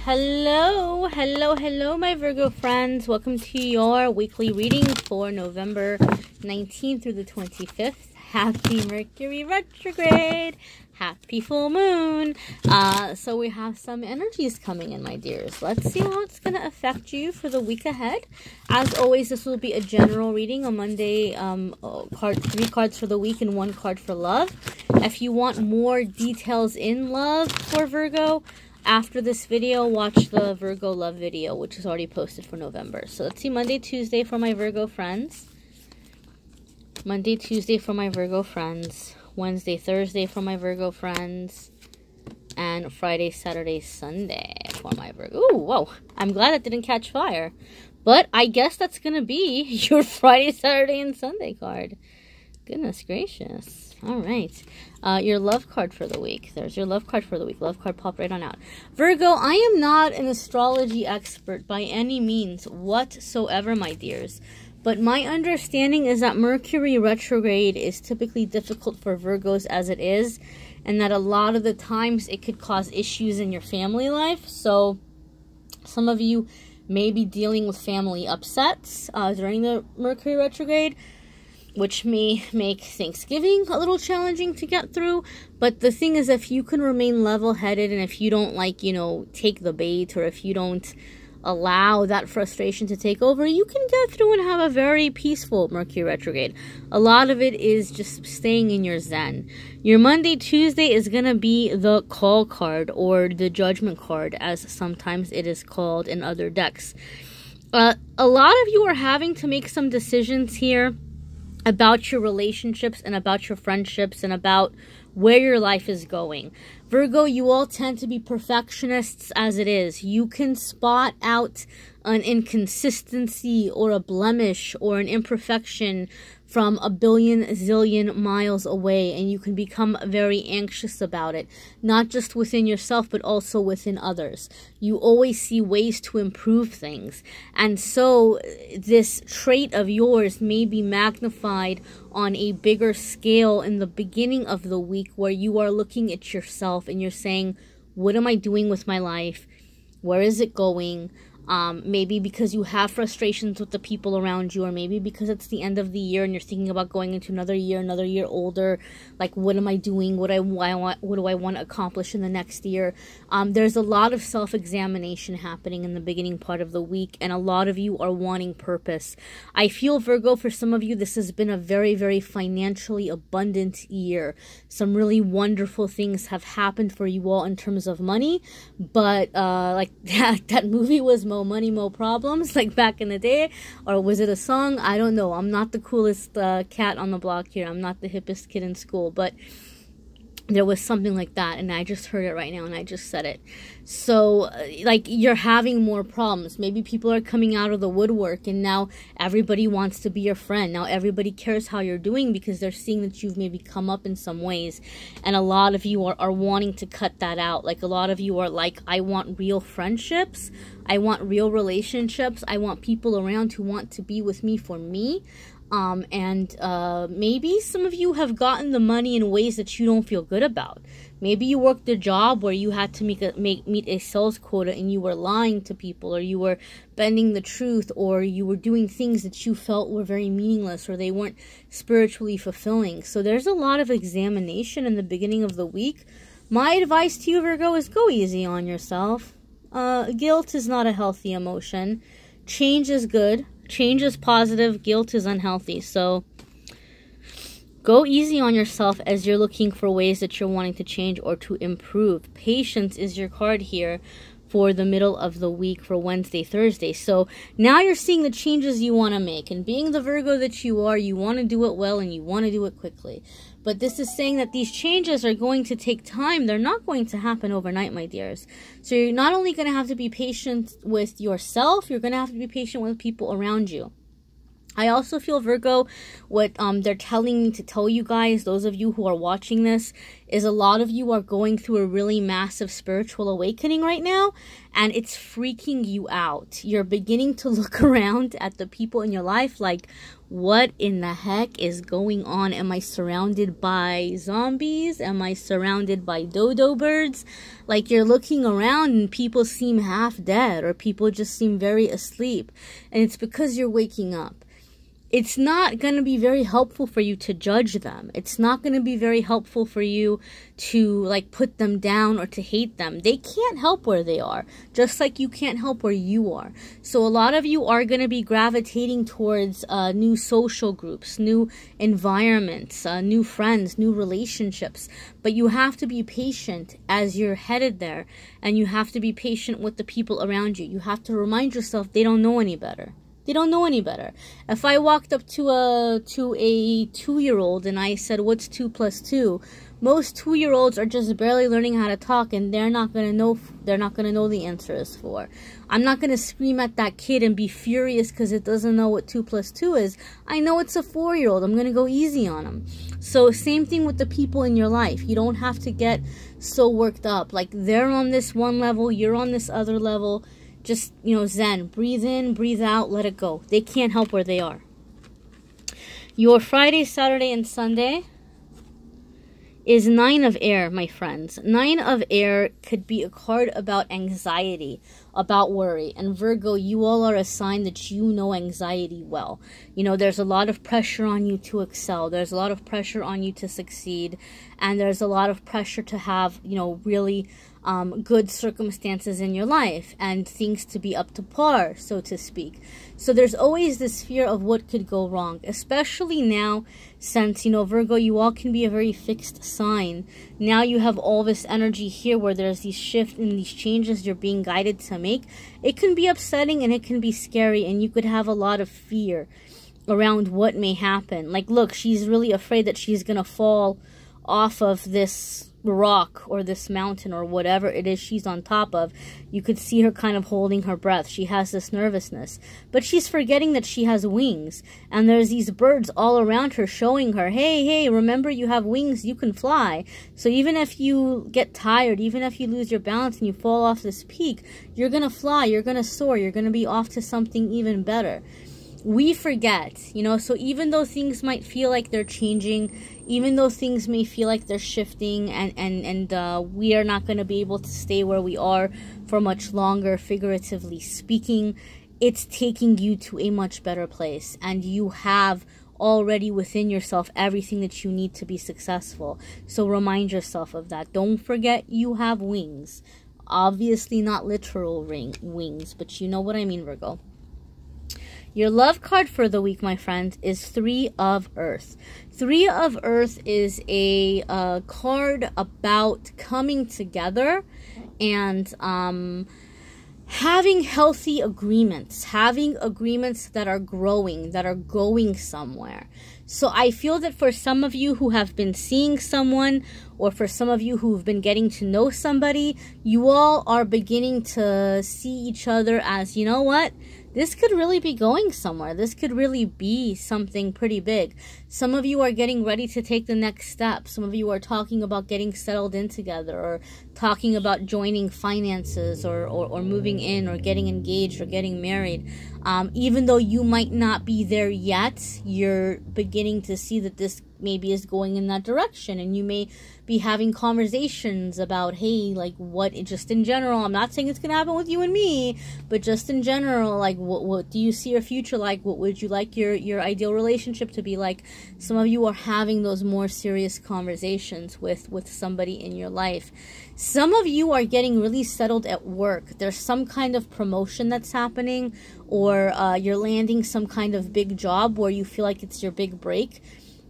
Hello, my Virgo friends. Welcome to your weekly reading for November 19th through the 25th. Happy Mercury retrograde. Happy full moon. So we have some energies coming in, my dears. Let's see how it's going to affect you for the week ahead. As always, this will be a general reading on Monday. 3 cards for the week and 1 card for love. If you want more details in love for Virgo, after this video, watch the Virgo love video, which is already posted for November. So let's see Monday, Tuesday for my Virgo friends. Monday, Tuesday for my Virgo friends. Wednesday, Thursday for my Virgo friends. And Friday, Saturday, Sunday for my Virgo. Ooh, whoa. I'm glad that didn't catch fire. But I guess that's going to be your Friday, Saturday, and Sunday card. Goodness gracious. All right. Your love card for the week. There's your love card for the week. Love card popped right on out. Virgo, I am not an astrology expert by any means whatsoever, my dears. But my understanding is that Mercury retrograde is typically difficult for Virgos as it is. And that a lot of the times it could cause issues in your family life. So some of you may be dealing with family upsets during the Mercury retrograde, which may make Thanksgiving a little challenging to get through. But the thing is, if you can remain level-headed and if you don't, take the bait, or if you don't allow that frustration to take over, you can get through and have a very peaceful Mercury retrograde. A lot of it is just staying in your zen. Your Monday, Tuesday is going to be the call card, or the judgment card, as sometimes it is called in other decks. A lot of you are having to make some decisions here about your relationships and about your friendships and about where your life is going. Virgo, you all tend to be perfectionists as it is. You can spot out an inconsistency or a blemish or an imperfection from a billion zillion miles away, and you can become very anxious about it, not just within yourself but also within others. You always see ways to improve things, and so this trait of yours may be magnified on a bigger scale in the beginning of the week, where you are looking at yourself and you're saying, what am I doing with my life? Where is it going? Maybe because you have frustrations with the people around you, or maybe because it's the end of the year and you're thinking about going into another year older. Like, what am I doing? What do I want to accomplish in the next year? There's a lot of self-examination happening in the beginning part of the week, and a lot of you are wanting purpose. I feel, Virgo, for some of you, this has been a very, very financially abundant year. Some really wonderful things have happened for you all in terms of money, but like that movie was Mo Money, Mo Problems, like back in the day, or was it a song? I don't know. I'm not the coolest cat on the block here. I'm not the hippest kid in school, but there was something like that, and I just heard it right now, and I just said it. So, like, you're having more problems. Maybe people are coming out of the woodwork, and now everybody wants to be your friend. Now everybody cares how you're doing because they're seeing that you've maybe come up in some ways, and a lot of you are wanting to cut that out. Like, a lot of you are like, I want real friendships. I want real relationships. I want people around who want to be with me for me. Maybe some of you have gotten the money in ways that you don't feel good about. Maybe you worked a job where you had to meet a sales quota and you were lying to people, or you were bending the truth, or you were doing things that you felt were very meaningless, or they weren't spiritually fulfilling. So there's a lot of examination in the beginning of the week. My advice to you, Virgo, is go easy on yourself. Guilt is not a healthy emotion. Change is good. Change is positive. Guilt is unhealthy. So go easy on yourself as you're looking for ways that you're wanting to change or to improve. Patience is your card here for the middle of the week for Wednesday, Thursday. So now you're seeing the changes you want to make. And being the Virgo that you are, you want to do it well and you want to do it quickly. But this is saying that these changes are going to take time. They're not going to happen overnight, my dears. So you're not only going to have to be patient with yourself, you're going to have to be patient with people around you. I also feel, Virgo, what they're telling me to tell you guys, those of you who are watching this, is a lot of you are going through a really massive spiritual awakening right now, and it's freaking you out. You're beginning to look around at the people in your life like, what in the heck is going on? Am I surrounded by zombies? Am I surrounded by dodo birds? Like, you're looking around and people seem half dead, or people just seem very asleep, and it's because you're waking up. It's not going to be very helpful for you to judge them. It's not going to be very helpful for you to, like, put them down or to hate them. They can't help where they are, just like you can't help where you are. So a lot of you are going to be gravitating towards new social groups, new environments, new friends, new relationships. But you have to be patient as you're headed there, and you have to be patient with the people around you. You have to remind yourself they don't know any better. They don't know any better. If I walked up to a 2-year-old and I said, what's 2 plus 2? Most 2-year-olds are just barely learning how to talk, and they're not going to know the answer is 4. I'm not going to scream at that kid and be furious because it doesn't know what 2 plus 2 is. I know it's a 4-year-old. I'm going to go easy on them. So same thing with the people in your life. You don't have to get so worked up. Like, they're on this one level, you're on this other level. Just, zen. Breathe in, breathe out, let it go. They can't help where they are. Your Friday, Saturday, and Sunday is 9 of air, my friends. 9 of air could be a card about anxiety, about worry. And Virgo, you all are a sign that you know anxiety well. There's a lot of pressure on you to excel. There's a lot of pressure on you to succeed. And there's a lot of pressure to have, really good circumstances in your life and things to be up to par, so to speak. So there's always this fear of what could go wrong, especially now since, Virgo, you all can be a very fixed sign. Now you have all this energy here where there's these shifts and these changes you're being guided to make. It can be upsetting and it can be scary, and you could have a lot of fear around what may happen. Like, look, she's really afraid that she's gonna fall off of this rock or this mountain or whatever it is she's on top of. You could see her kind of holding her breath. She has this nervousness, but she's forgetting that she has wings, and there's these birds all around her showing her, hey, remember, you have wings, you can fly. So even if you get tired, even if you lose your balance and you fall off this peak, you're gonna fly, you're gonna soar, you're gonna be off to something even better. We forget, so even though things might feel like they're changing, even though things may feel like they're shifting, and we are not going to be able to stay where we are for much longer, figuratively speaking, it's taking you to a much better place, and you have already within yourself everything that you need to be successful. So remind yourself of that. Don't forget you have wings. Obviously not literal wings, but you know what I mean, Virgo. Your love card for the week, my friend, is 3 of Earth. 3 of Earth is a card about coming together and having healthy agreements, having agreements that are growing, that are going somewhere. So I feel that for some of you who have been seeing someone, or for some of you who've been getting to know somebody, you all are beginning to see each other as, you know what? This could really be going somewhere. This could really be something pretty big. Some of you are getting ready to take the next step. Some of you are talking about getting settled in together, or talking about joining finances, or moving in, or getting engaged, or getting married. Even though you might not be there yet, you're beginning to see that this maybe is going in that direction, and you may be having conversations about, hey, like, what, just in general, I'm not saying it's gonna happen with you and me, but just in general, like, what do you see your future like? What would you like your ideal relationship to be like? Some of you are having those more serious conversations with somebody in your life. Some of you are getting really settled at work. There's some kind of promotion that's happening, or you're landing some kind of big job where you feel like it's your big break.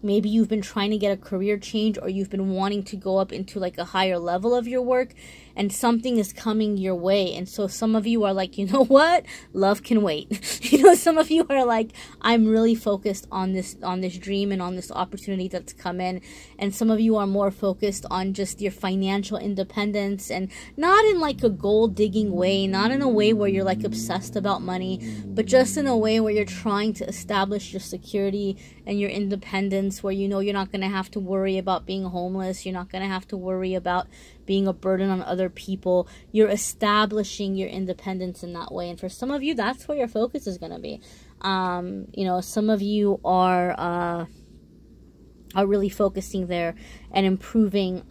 Maybe you've been trying to get a career change, or you've been wanting to go up into like a higher level of your work, and something is coming your way. And so some of you are like, you know what? Love can wait. You know, some of you are like, I'm really focused on this dream and on this opportunity that's come in. And some of you are more focused on just your financial independence, and not in like a gold digging way, not in a way where you're like obsessed about money, but just in a way where you're trying to establish your security and your independence, where you know you're not going to have to worry about being homeless, you're not going to have to worry about being a burden on other people. You're establishing your independence in that way. And for some of you, that's where your focus is going to be. You know, some of you are really focusing there and improving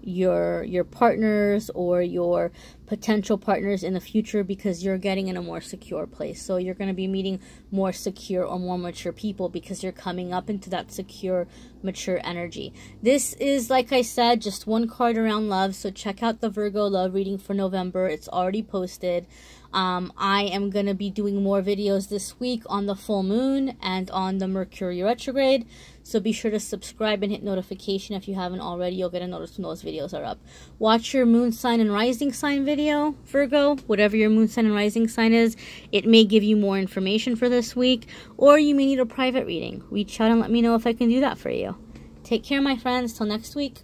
your partners or your potential partners in the future, because you're getting in a more secure place. So you're going to be meeting more secure or more mature people because you're coming up into that secure, mature energy. This is, like I said, just one card around love. So check out the Virgo love reading for November. It's already posted. I am going to be doing more videos this week on the full moon and on the Mercury retrograde. So be sure to subscribe and hit notification if you haven't already. You'll get a notice when those videos are up. Watch your moon sign and rising sign video, Virgo. Whatever your moon sign and rising sign is, it may give you more information for this week, or you may need a private reading. Reach out and let me know if I can do that for you. Take care, my friends. Till next week.